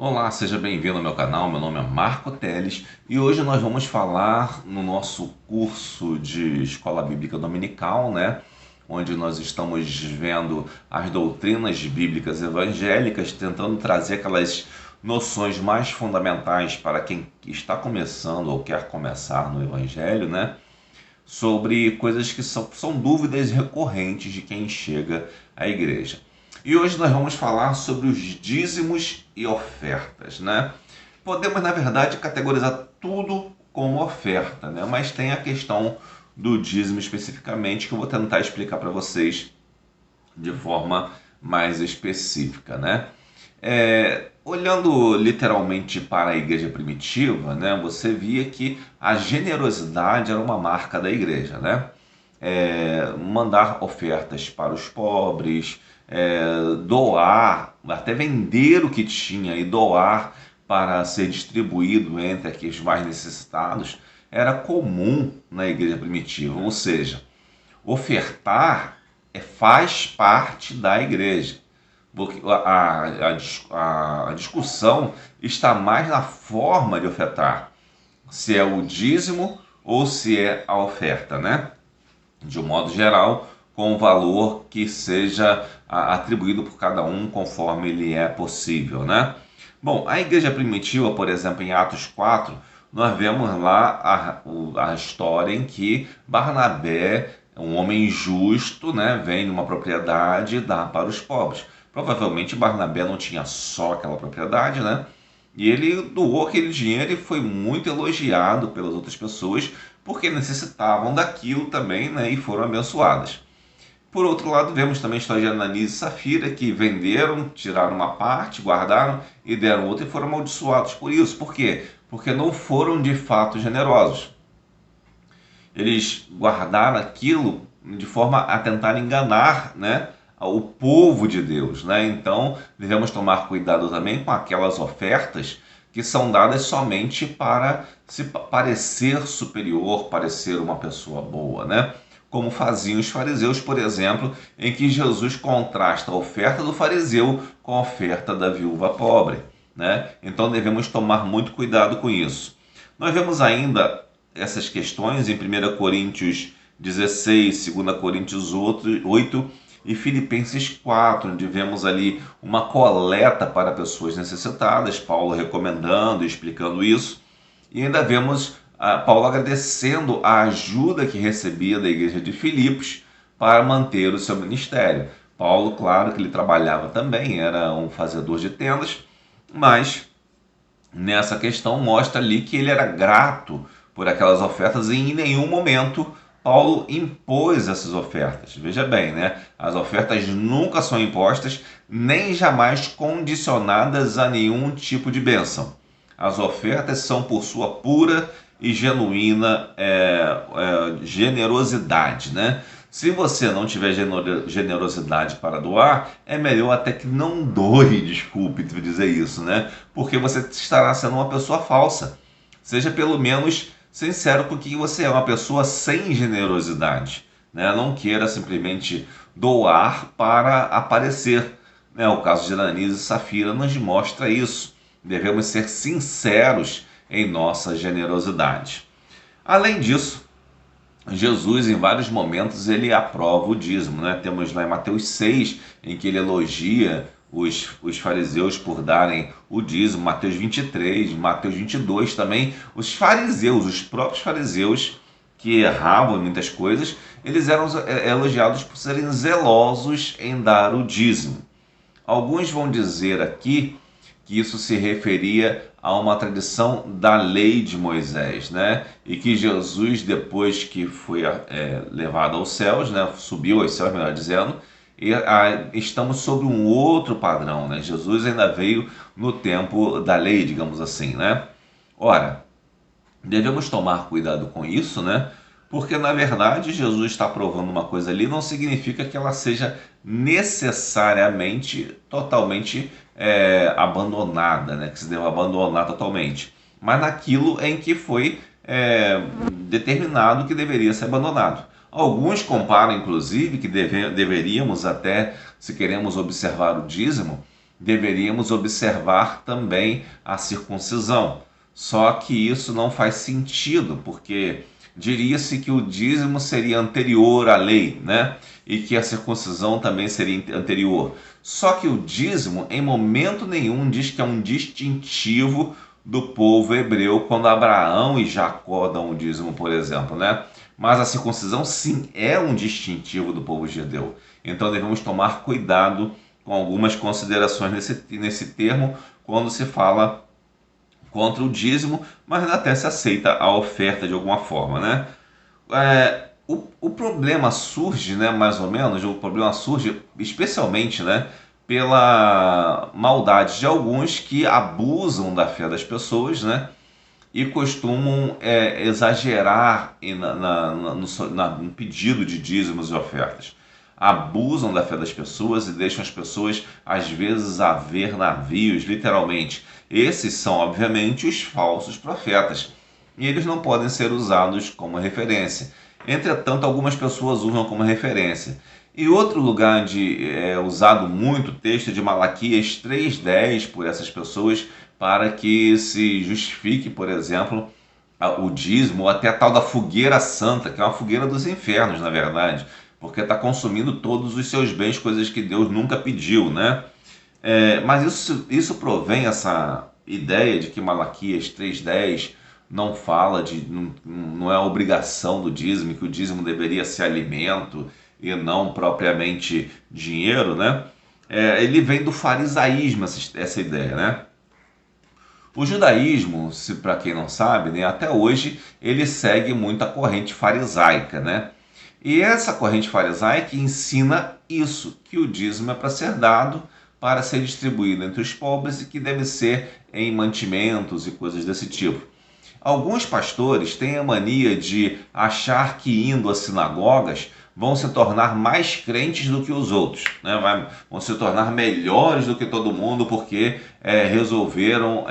Olá, seja bem-vindo ao meu canal. Meu nome é Marco Teles e hoje nós vamos falar no nosso curso de Escola Bíblica Dominical, né? Onde nós estamos vendo as doutrinas bíblicas evangélicas, tentando trazer aquelas noções mais fundamentais para quem está começando ou quer começar no Evangelho, né? Sobre coisas que são dúvidas recorrentes de quem chega à igreja. E hoje nós vamos falar sobre os dízimos e ofertas, né? Podemos, na verdade, categorizar tudo como oferta, né? Mas tem a questão do dízimo especificamente que eu vou tentar explicar para vocês de forma mais específica, né? Olhando literalmente para a igreja primitiva, né, você via que a generosidade era uma marca da igreja, né? Mandar ofertas para os pobres, doar, até vender o que tinha e doar para ser distribuído entre aqueles mais necessitados, era comum na igreja primitiva. Ou seja, ofertar faz parte da igreja. Porque a discussão está mais na forma de ofertar, se é o dízimo ou se é a oferta, né? De um modo geral, com o valor que seja atribuído por cada um conforme ele é possível, né? Bom, a igreja primitiva, por exemplo, em Atos 4, nós vemos lá a história em que Barnabé, um homem justo, né, vem numa propriedade e dá para os pobres. Provavelmente Barnabé não tinha só aquela propriedade, né? E ele doou aquele dinheiro e foi muito elogiado pelas outras pessoas porque necessitavam daquilo também, né? E foram abençoadas. Por outro lado, vemos também a história de Ananias e Safira, que venderam, tiraram uma parte, guardaram e deram outra e foram amaldiçoados por isso. Por quê? Porque não foram de fato generosos. Eles guardaram aquilo de forma a tentar enganar, né, o povo de Deus, né? Então devemos tomar cuidado também com aquelas ofertas que são dadas somente para se parecer superior, parecer uma pessoa boa, né? Como faziam os fariseus, por exemplo, em que Jesus contrasta a oferta do fariseu com a oferta da viúva pobre, né? Então devemos tomar muito cuidado com isso. Nós vemos ainda essas questões em 1 Coríntios 16, 2 Coríntios 8 e Filipenses 4, onde vemos ali uma coleta para pessoas necessitadas, Paulo recomendando e explicando isso, e ainda vemos Paulo agradecendo a ajuda que recebia da igreja de Filipos para manter o seu ministério. Paulo, claro que ele trabalhava também, era um fazedor de tendas, mas nessa questão mostra ali que ele era grato por aquelas ofertas e em nenhum momento Paulo impôs essas ofertas. Veja bem, né? As ofertas nunca são impostas, nem jamais condicionadas a nenhum tipo de bênção. As ofertas são por sua pura e genuína generosidade, né? Se você não tiver generosidade para doar, é melhor até que não doe, desculpe te dizer isso, né? Porque você estará sendo uma pessoa falsa. Seja pelo menos sincero com que você é uma pessoa sem generosidade, né? Não queira simplesmente doar para aparecer, né? O caso de Ananias e Safira nos mostra isso. Devemos ser sinceros em nossa generosidade. Além disso, Jesus, em vários momentos, ele aprova o dízimo, né? Temos lá em Mateus 6, em que ele elogia os fariseus por darem o dízimo, Mateus 23, Mateus 22 também, os fariseus, os próprios fariseus que erravam em muitas coisas, eles eram elogiados por serem zelosos em dar o dízimo. Alguns vão dizer aqui que isso se referia a uma tradição da lei de Moisés, né? E que Jesus, depois que foi levado aos céus, né? Subiu aos céus, melhor dizendo, e estamos sob um outro padrão, né? Jesus ainda veio no tempo da lei, digamos assim, né? Ora, devemos tomar cuidado com isso, né? Porque na verdade Jesus está provando uma coisa ali, não significa que ela seja necessariamente totalmente abandonada, né? Que se deva abandonar totalmente, mas naquilo em que foi determinado que deveria ser abandonado. Alguns comparam, inclusive, que deveríamos até, se queremos observar o dízimo, deveríamos observar também a circuncisão. Só que isso não faz sentido, porque diria-se que o dízimo seria anterior à lei, né? E que a circuncisão também seria anterior. Só que o dízimo, em momento nenhum, diz que é um distintivo do povo hebreu quando Abraão e Jacó dão o dízimo, por exemplo, né? Mas a circuncisão, sim, é um distintivo do povo judeu. Então devemos tomar cuidado com algumas considerações nesse termo quando se fala contra o dízimo, mas até se aceita a oferta de alguma forma, né? O problema surge, né, mais ou menos, o problema surge especialmente, né, pela maldade de alguns que abusam da fé das pessoas, né, e costumam exagerar no pedido de dízimos e ofertas. Abusam da fé das pessoas e deixam as pessoas, às vezes, a ver navios, literalmente. Esses são, obviamente, os falsos profetas. E eles não podem ser usados como referência. Entretanto, algumas pessoas usam como referência. E outro lugar onde é usado muito o texto de Malaquias 3,10 por essas pessoas para que se justifique, por exemplo, o dízimo, ou até a tal da fogueira santa, que é uma fogueira dos infernos, na verdade, porque está consumindo todos os seus bens, coisas que Deus nunca pediu, né? Mas isso provém, essa ideia de que Malaquias 3,10 não fala não é a obrigação do dízimo, que o dízimo deveria ser alimento e não propriamente dinheiro, né? Ele vem do farisaísmo, essa ideia, né? O judaísmo, se para quem não sabe, né, até hoje ele segue muito a corrente farisaica, né? E essa corrente farisaica ensina isso, que o dízimo é para ser dado, para ser distribuído entre os pobres e que deve ser em mantimentos e coisas desse tipo. Alguns pastores têm a mania de achar que indo às sinagogas vão se tornar mais crentes do que os outros, né? Vão se tornar melhores do que todo mundo porque resolveram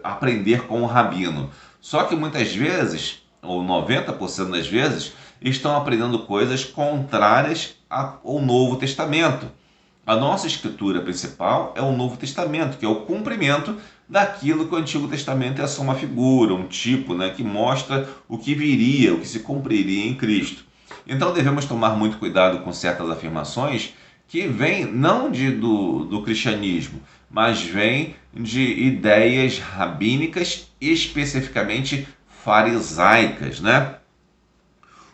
aprender com o rabino. Só que muitas vezes, ou 90% das vezes, estão aprendendo coisas contrárias ao Novo Testamento. A nossa escritura principal é o Novo Testamento, que é o cumprimento daquilo que o Antigo Testamento é só uma figura, um tipo, né, que mostra o que viria, o que se cumpriria em Cristo. Então devemos tomar muito cuidado com certas afirmações que vêm não do cristianismo, mas vêm de ideias rabínicas, especificamente farisaicas, né?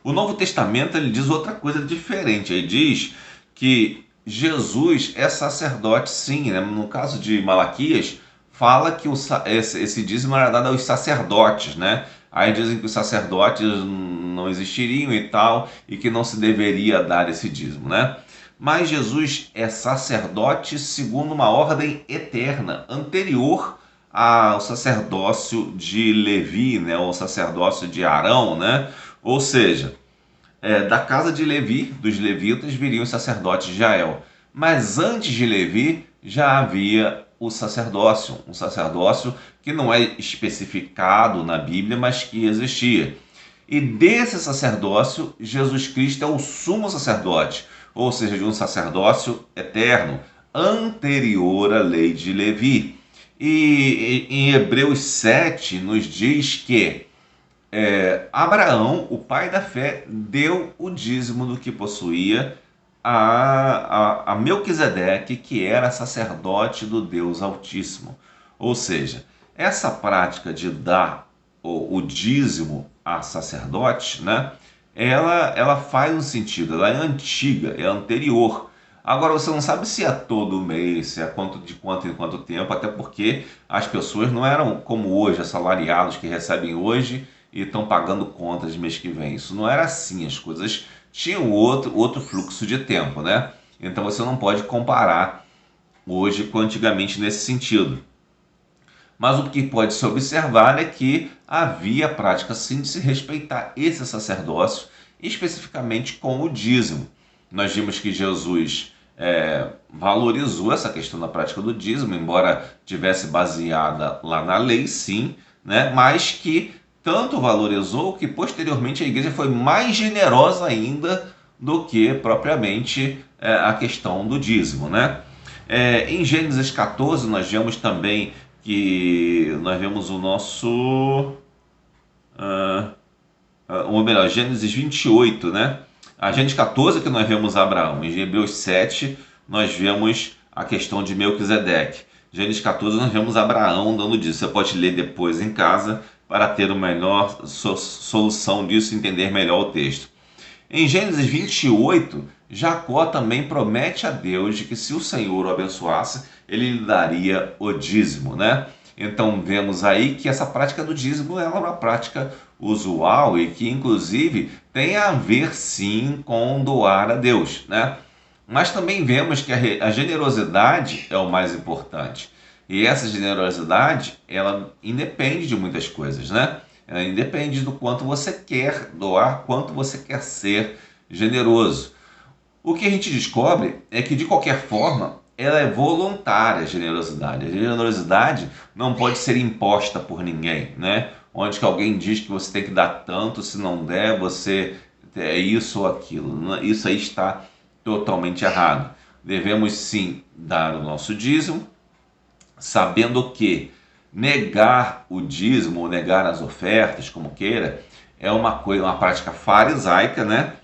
O Novo Testamento ele diz outra coisa diferente. Ele diz que Jesus é sacerdote, sim, né? No caso de Malaquias, fala que esse dízimo era dado aos sacerdotes, né? Aí dizem que os sacerdotes não existiriam e tal, e que não se deveria dar esse dízimo, né? Mas Jesus é sacerdote segundo uma ordem eterna, anterior ao sacerdócio de Levi, né? Ou sacerdócio de Arão, né? Ou seja, da casa de Levi, dos levitas, viriam os sacerdotes de Israel. Mas antes de Levi já havia o sacerdócio, um sacerdócio que não é especificado na Bíblia, mas que existia. E desse sacerdócio, Jesus Cristo é o sumo sacerdote, ou seja, de um sacerdócio eterno, anterior à lei de Levi. E em Hebreus 7 nos diz que Abraão, o pai da fé, deu o dízimo do que possuía a Melquisedeque, que era sacerdote do Deus Altíssimo. Ou seja, essa prática de dar o dízimo a sacerdote, né, ela faz um sentido, ela é antiga, é anterior. Agora você não sabe se é todo mês, se é de quanto em quanto tempo, até porque as pessoas não eram como hoje, assalariados que recebem hoje e estão pagando contas de mês que vem. Isso não era assim, as coisas tinham outro fluxo de tempo, né? Então você não pode comparar hoje com antigamente nesse sentido. Mas o que pode se observar é que havia prática sim de se respeitar esse sacerdócio, especificamente com o dízimo. Nós vimos que Jesus valorizou essa questão da prática do dízimo, embora tivesse baseada lá na lei, sim, né? Mas que tanto valorizou que posteriormente a igreja foi mais generosa ainda do que propriamente a questão do dízimo, né? Em Gênesis 14 nós vemos também que nós vemos o nosso, ou melhor, Gênesis 28, né? A Gênesis 14 que nós vemos Abraão, em Hebreus 7 nós vemos a questão de Melquisedeque. Gênesis 14 nós vemos Abraão dando disso. Você pode ler depois em casa para ter uma melhor solução disso e entender melhor o texto. Em Gênesis 28, Jacó também promete a Deus de que se o Senhor o abençoasse, ele lhe daria o dízimo, né? Então vemos aí que essa prática do dízimo é uma prática usual e que inclusive tem a ver sim com doar a Deus, né? Mas também vemos que a generosidade é o mais importante. E essa generosidade, ela independe de muitas coisas, né? Ela independe do quanto você quer doar, quanto você quer ser generoso. O que a gente descobre é que, de qualquer forma, ela é voluntária, a generosidade. A generosidade não pode ser imposta por ninguém, né? Onde que alguém diz que você tem que dar tanto, se não der, você é isso ou aquilo. Isso aí está totalmente errado. Devemos sim dar o nosso dízimo, sabendo que negar o dízimo ou negar as ofertas, como queira, é uma coisa, uma prática farisaica, né?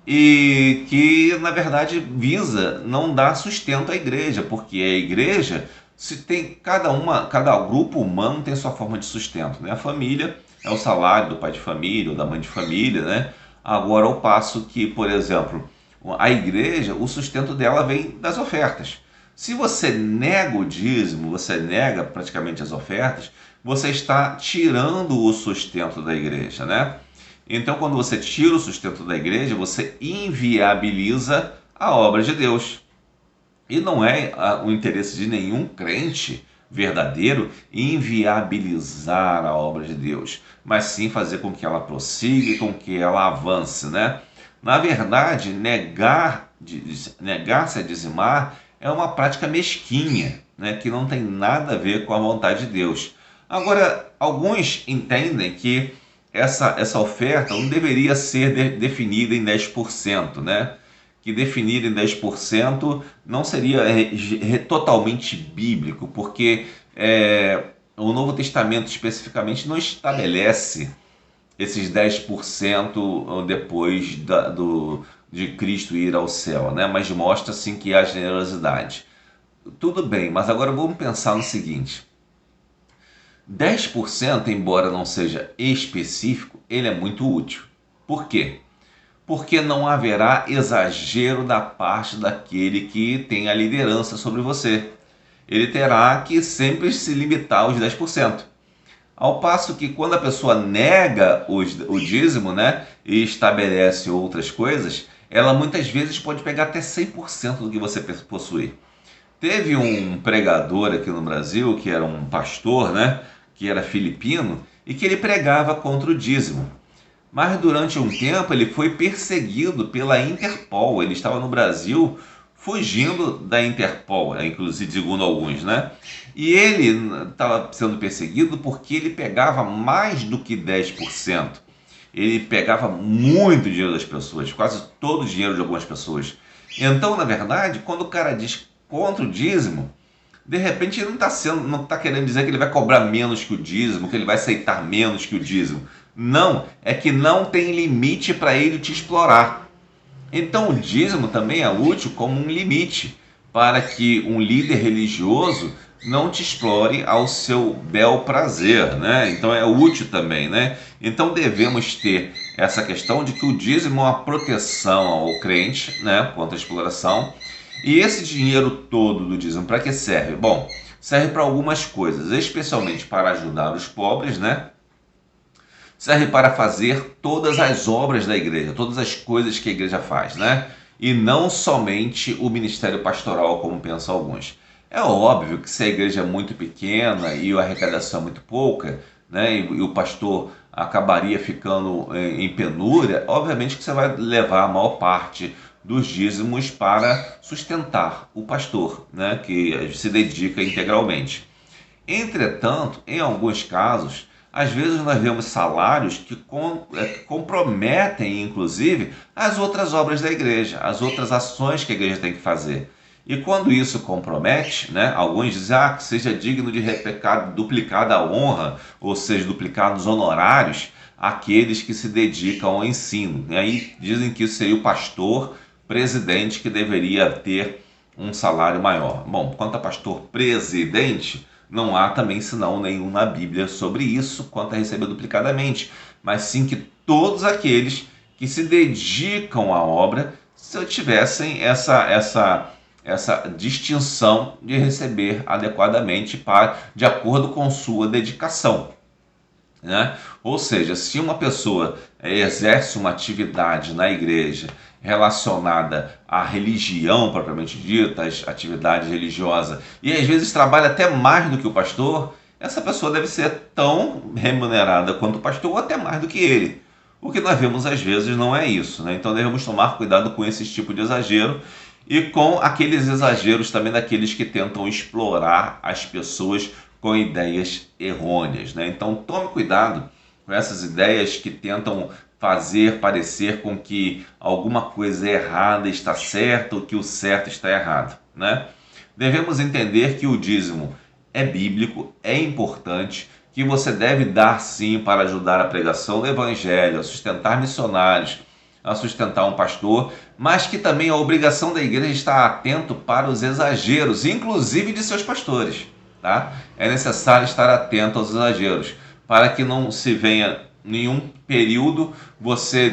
E que na verdade visa não dar sustento à igreja, porque a igreja se tem cada grupo humano tem sua forma de sustento, né? A família é o salário do pai de família ou da mãe de família, né? Agora ao passo que, por exemplo, a igreja, o sustento dela vem das ofertas. Se você nega o dízimo, você nega praticamente as ofertas, você está tirando o sustento da igreja, né? Então, quando você tira o sustento da igreja, você inviabiliza a obra de Deus. E não é o interesse de nenhum crente verdadeiro inviabilizar a obra de Deus, mas sim fazer com que ela prossiga e com que ela avance, né? Na verdade, negar-se a dizimar é uma prática mesquinha, né? Que não tem nada a ver com a vontade de Deus. Agora, alguns entendem que essa oferta não deveria ser definida em 10%, né? Que definir em 10% não seria totalmente bíblico, porque o Novo Testamento especificamente não estabelece esses 10% depois de Cristo ir ao céu, né? Mas mostra sim que há generosidade. Tudo bem, mas agora vamos pensar no seguinte: 10%, embora não seja específico, ele é muito útil. Por quê? Porque não haverá exagero da parte daquele que tem a liderança sobre você. Ele terá que sempre se limitar aos 10%. Ao passo que quando a pessoa nega o dízimo, né, e estabelece outras coisas, ela muitas vezes pode pegar até 100% do que você possui. Teve um pregador aqui no Brasil, que era um pastor, né, que era filipino, e que ele pregava contra o dízimo. Mas durante um tempo ele foi perseguido pela Interpol. Ele estava no Brasil fugindo da Interpol, inclusive segundo alguns, né? E ele estava sendo perseguido porque ele pegava mais do que 10%. Ele pegava muito dinheiro das pessoas, quase todo o dinheiro de algumas pessoas. Então, na verdade, quando o cara diz contra o dízimo, de repente ele não está querendo dizer que ele vai cobrar menos que o dízimo, que ele vai aceitar menos que o dízimo. Não, é que não tem limite para ele te explorar. Então o dízimo também é útil como um limite para que um líder religioso não te explore ao seu bel prazer, né? Então é útil também, né? Então devemos ter essa questão de que o dízimo é uma proteção ao crente, né, contra a exploração. E esse dinheiro todo do dízimo, para que serve? Bom, serve para algumas coisas, especialmente para ajudar os pobres, né? Serve para fazer todas as obras da igreja, todas as coisas que a igreja faz, né? E não somente o ministério pastoral, como pensam alguns. É óbvio que se a igreja é muito pequena e a arrecadação é muito pouca, né, e o pastor acabaria ficando em penúria, obviamente que você vai levar a maior parte dos dízimos para sustentar o pastor, né, que se dedica integralmente. Entretanto, em alguns casos, às vezes nós vemos salários que comprometem, inclusive, as outras obras da igreja, as outras ações que a igreja tem que fazer. E quando isso compromete, né, alguns dizem que seja digno de duplicada a honra, ou seja, duplicados honorários, àqueles que se dedicam ao ensino. E aí dizem que isso seria o pastor presidente que deveria ter um salário maior. Bom, quanto a pastor presidente, não há também senão nenhum na Bíblia sobre isso, quanto a receber duplicadamente, mas sim que todos aqueles que se dedicam à obra, se tivessem essa distinção de receber adequadamente de acordo com sua dedicação, né? Ou seja, se uma pessoa exerce uma atividade na igreja relacionada à religião propriamente dita, às atividades religiosas, e às vezes trabalha até mais do que o pastor, essa pessoa deve ser tão remunerada quanto o pastor ou até mais do que ele. O que nós vemos às vezes não é isso, né? Então devemos tomar cuidado com esse tipo de exagero e com aqueles exageros também daqueles que tentam explorar as pessoas com ideias errôneas, né? Então tome cuidado com essas ideias que tentam fazer parecer com que alguma coisa errada está certa ou que o certo está errado, né? Devemos entender que o dízimo é bíblico, é importante, que você deve dar sim para ajudar a pregação do evangelho, a sustentar missionários, a sustentar um pastor, mas que também a obrigação da igreja está atento para os exageros, inclusive de seus pastores, tá? É necessário estar atento aos exageros, para que não se venha nenhum período você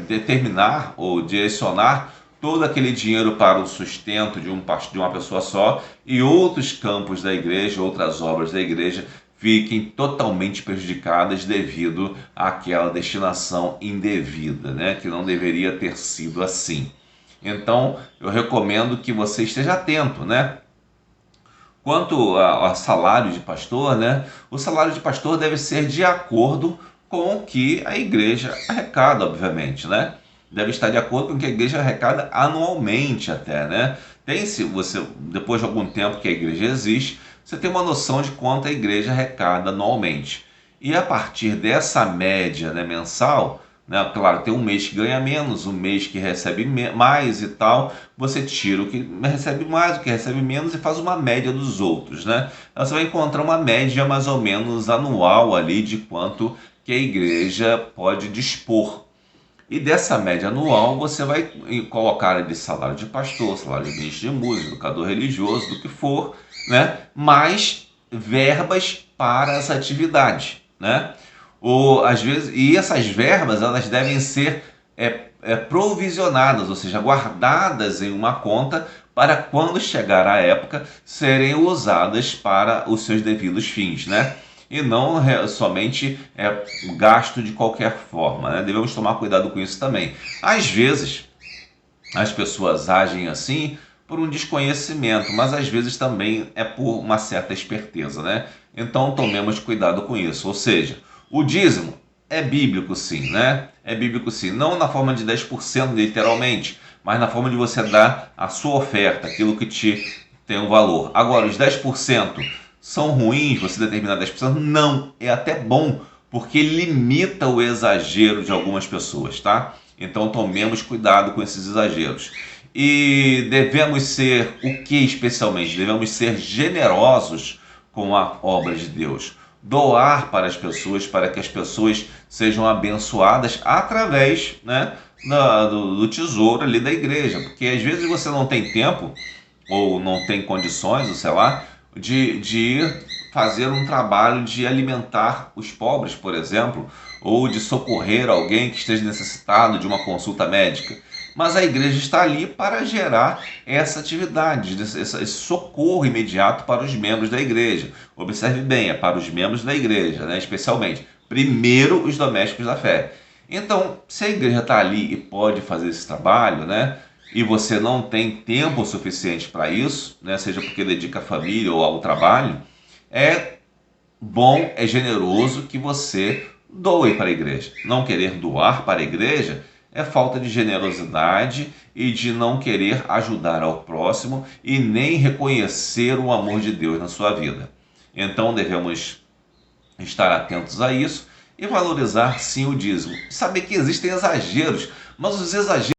determinar ou direcionar todo aquele dinheiro para o sustento de uma pessoa só e outros campos da igreja, outras obras da igreja fiquem totalmente prejudicadas devido àquela destinação indevida, né? Que não deveria ter sido assim. Então, eu recomendo que você esteja atento, né? Quanto ao salário de pastor, né? O salário de pastor deve ser de acordo com o que a igreja arrecada, obviamente, né? Deve estar de acordo com o que a igreja arrecada anualmente até, né? Se você, depois de algum tempo que a igreja existe, você tem uma noção de quanto a igreja arrecada anualmente. E a partir dessa média, né, mensal, né, claro, tem um mês que ganha menos, um mês que recebe mais e tal, você tira o que recebe mais, o que recebe menos e faz uma média dos outros, né? Então, você vai encontrar uma média mais ou menos anual ali de quanto que a igreja pode dispor. E dessa média anual você vai colocar de salário de pastor, salário de ministro de música, educador religioso, do que for, né? Mais verbas para essa atividade, né? Ou às vezes, e essas verbas elas devem ser provisionadas, ou seja, guardadas em uma conta para quando chegar a época serem usadas para os seus devidos fins, né? E não somente gasto de qualquer forma, né? Devemos tomar cuidado com isso também. Às vezes as pessoas agem assim por um desconhecimento, mas às vezes também é por uma certa esperteza, né? Então tomemos cuidado com isso. Ou seja, o dízimo é bíblico sim, né? É bíblico sim, não na forma de 10% literalmente, mas na forma de você dar a sua oferta, aquilo que te tem um valor. Agora, os 10% são ruins, você determinar 10%? Não, é até bom, porque limita o exagero de algumas pessoas, tá? Então tomemos cuidado com esses exageros. E devemos ser o que especialmente? Devemos ser generosos com a obra de Deus. Doar para as pessoas, para que as pessoas sejam abençoadas através, né, do tesouro ali da igreja. Porque às vezes você não tem tempo, ou não tem condições, ou sei lá, de ir fazer um trabalho de alimentar os pobres, por exemplo, ou de socorrer alguém que esteja necessitado de uma consulta médica. Mas a igreja está ali para gerar essa atividade, esse socorro imediato para os membros da igreja. Observe bem, é para os membros da igreja, né? Especialmente. Primeiro, os domésticos da fé. Então, se a igreja está ali e pode fazer esse trabalho, né? E você não tem tempo suficiente para isso, né? Seja porque dedica à família ou ao trabalho, é bom, é generoso que você doe para a igreja. Não querer doar para a igreja é falta de generosidade e de não querer ajudar ao próximo e nem reconhecer o amor de Deus na sua vida. Então devemos estar atentos a isso e valorizar sim o dízimo. Saber que existem exageros, mas os exageros